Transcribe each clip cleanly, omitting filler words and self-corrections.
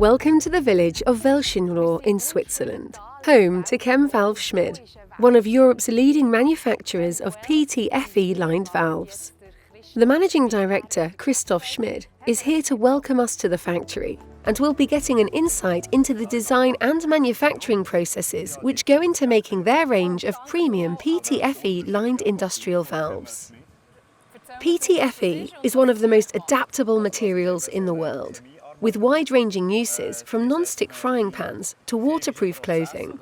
Welcome to the village of Welschenrohr in Switzerland, home to ChemValve-Schmid, one of Europe's leading manufacturers of PTFE-lined valves. The managing director, Christoph Schmid, is here to welcome us to the factory and we'll be getting an insight into the design and manufacturing processes which go into making their range of premium PTFE-lined industrial valves. PTFE is one of the most adaptable materials in the world, with wide-ranging uses from non-stick frying pans to waterproof clothing.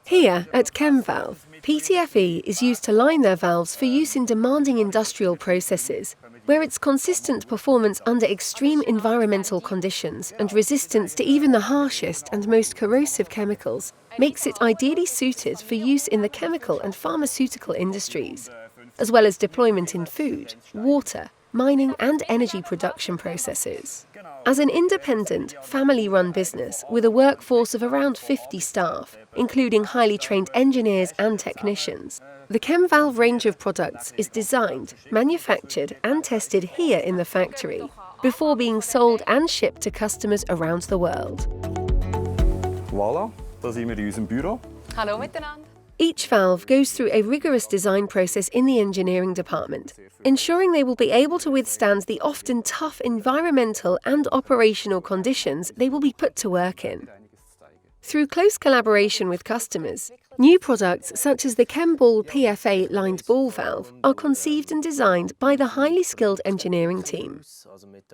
Here at ChemValve, PTFE is used to line their valves for use in demanding industrial processes, where its consistent performance under extreme environmental conditions and resistance to even the harshest and most corrosive chemicals makes it ideally suited for use in the chemical and pharmaceutical industries, as well as deployment in food, water, mining and energy production processes. As an independent, family-run business with a workforce of around 50 staff, including highly trained engineers and technicians, the ChemValve range of products is designed, manufactured and tested here in the factory, before being sold and shipped to customers around the world. Voilà, da sind wir in unserem Büro. Hallo miteinander. Each valve goes through a rigorous design process in the engineering department, ensuring they will be able to withstand the often tough environmental and operational conditions they will be put to work in. Through close collaboration with customers, new products such as the ChemBall PFA-lined ball valve are conceived and designed by the highly skilled engineering team.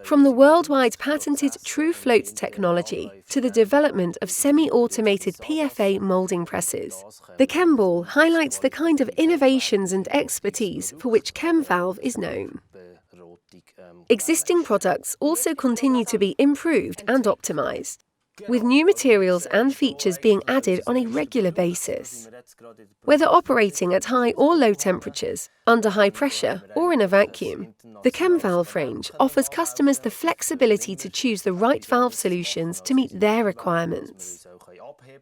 From the worldwide patented True Float technology to the development of semi-automated PFA moulding presses, the ChemBall highlights the kind of innovations and expertise for which ChemValve is known. Existing products also continue to be improved and optimized, with new materials and features being added on a regular basis. Whether operating at high or low temperatures, under high pressure or in a vacuum, the ChemValve range offers customers the flexibility to choose the right valve solutions to meet their requirements.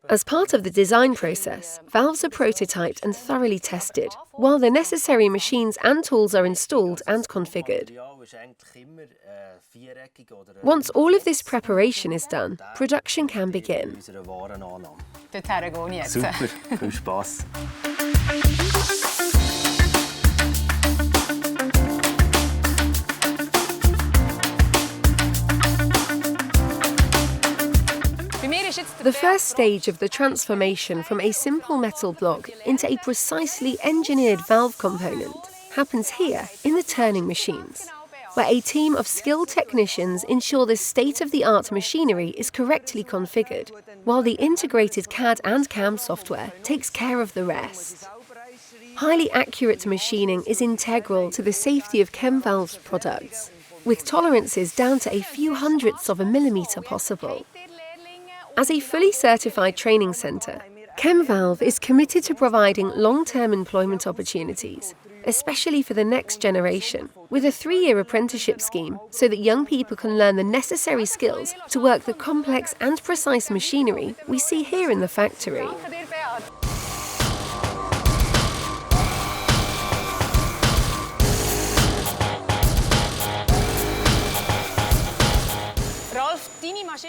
As part of the design process, valves are prototyped and thoroughly tested, while the necessary machines and tools are installed and configured. Once all of this preparation is done, production can begin. Dorthin gehen jetzt. Super, viel Spass. The first stage of the transformation from a simple metal block into a precisely engineered valve component happens here in the turning machines, where a team of skilled technicians ensure the state-of-the-art machinery is correctly configured, while the integrated CAD and CAM software takes care of the rest. Highly accurate machining is integral to the safety of ChemValve's products, with tolerances down to a few hundredths of a millimetre possible. As a fully certified training centre, ChemValve is committed to providing long-term employment opportunities, especially for the next generation, with a 3-year apprenticeship scheme so that young people can learn the necessary skills to work the complex and precise machinery we see here in the factory.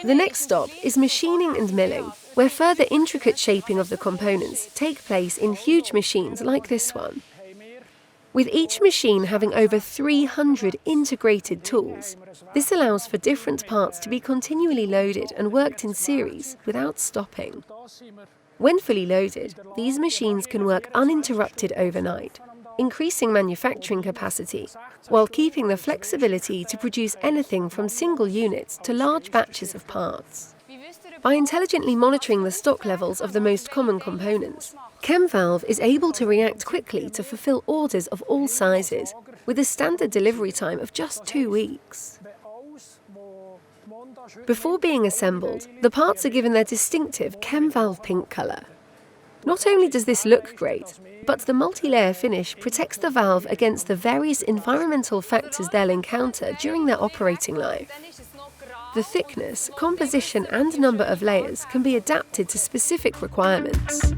The next stop is machining and milling, where further intricate shaping of the components take place in huge machines like this one. With each machine having over 300 integrated tools, this allows for different parts to be continually loaded and worked in series without stopping. When fully loaded, these machines can work uninterrupted overnight, increasing manufacturing capacity, while keeping the flexibility to produce anything from single units to large batches of parts. By intelligently monitoring the stock levels of the most common components, ChemValve is able to react quickly to fulfill orders of all sizes, with a standard delivery time of just 2 weeks. Before being assembled, the parts are given their distinctive ChemValve pink colour. Not only does this look great, but the multi-layer finish protects the valve against the various environmental factors they'll encounter during their operating life. The thickness, composition and number of layers can be adapted to specific requirements.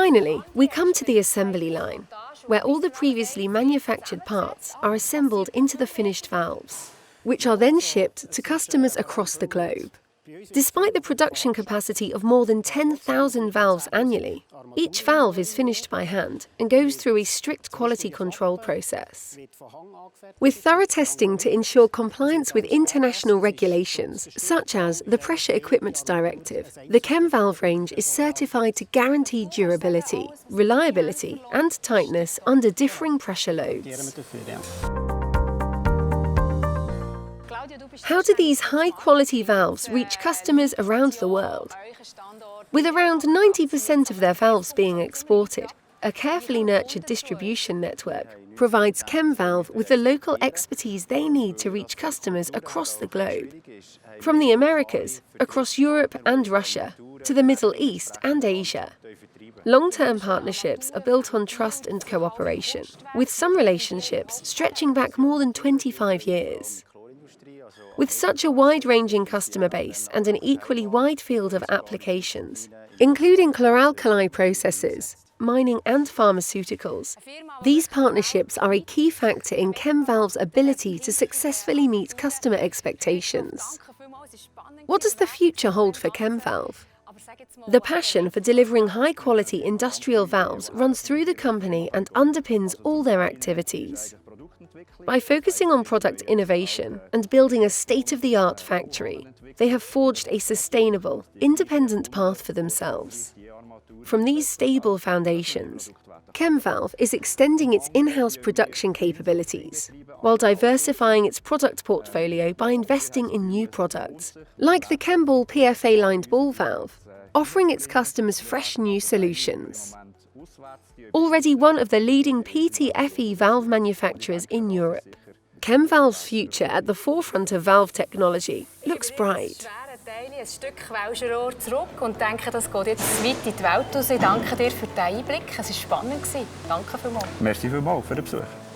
Finally, we come to the assembly line, where all the previously manufactured parts are assembled into the finished valves, which are then shipped to customers across the globe. Despite the production capacity of more than 10,000 valves annually, each valve is finished by hand and goes through a strict quality control process. With thorough testing to ensure compliance with international regulations, such as the Pressure Equipment Directive, the ChemValve range is certified to guarantee durability, reliability and tightness under differing pressure loads. How do these high-quality valves reach customers around the world? With around 90% of their valves being exported, a carefully nurtured distribution network provides ChemValve with the local expertise they need to reach customers across the globe. From the Americas, across Europe and Russia, to the Middle East and Asia. Long-term partnerships are built on trust and cooperation, with some relationships stretching back more than 25 years. With such a wide-ranging customer base and an equally wide field of applications, including chlor-alkali processes, mining and pharmaceuticals, these partnerships are a key factor in ChemValve's ability to successfully meet customer expectations. What does the future hold for ChemValve? The passion for delivering high-quality industrial valves runs through the company and underpins all their activities. By focusing on product innovation and building a state-of-the-art factory, they have forged a sustainable, independent path for themselves. From these stable foundations, ChemValve is extending its in-house production capabilities, while diversifying its product portfolio by investing in new products, like the ChemBall PFA-lined ball valve, offering its customers fresh new solutions. Already one of the leading PTFE valve manufacturers in Europe, ChemValve's future at the forefront of valve technology looks bright. Ein Stück Welschenrohr zurück und denke, das geht jetzt weit in die Welt raus. Ich danke dir für den Einblick. Es war spannend. Danke vielmals. Merci vielmals für den Besuch.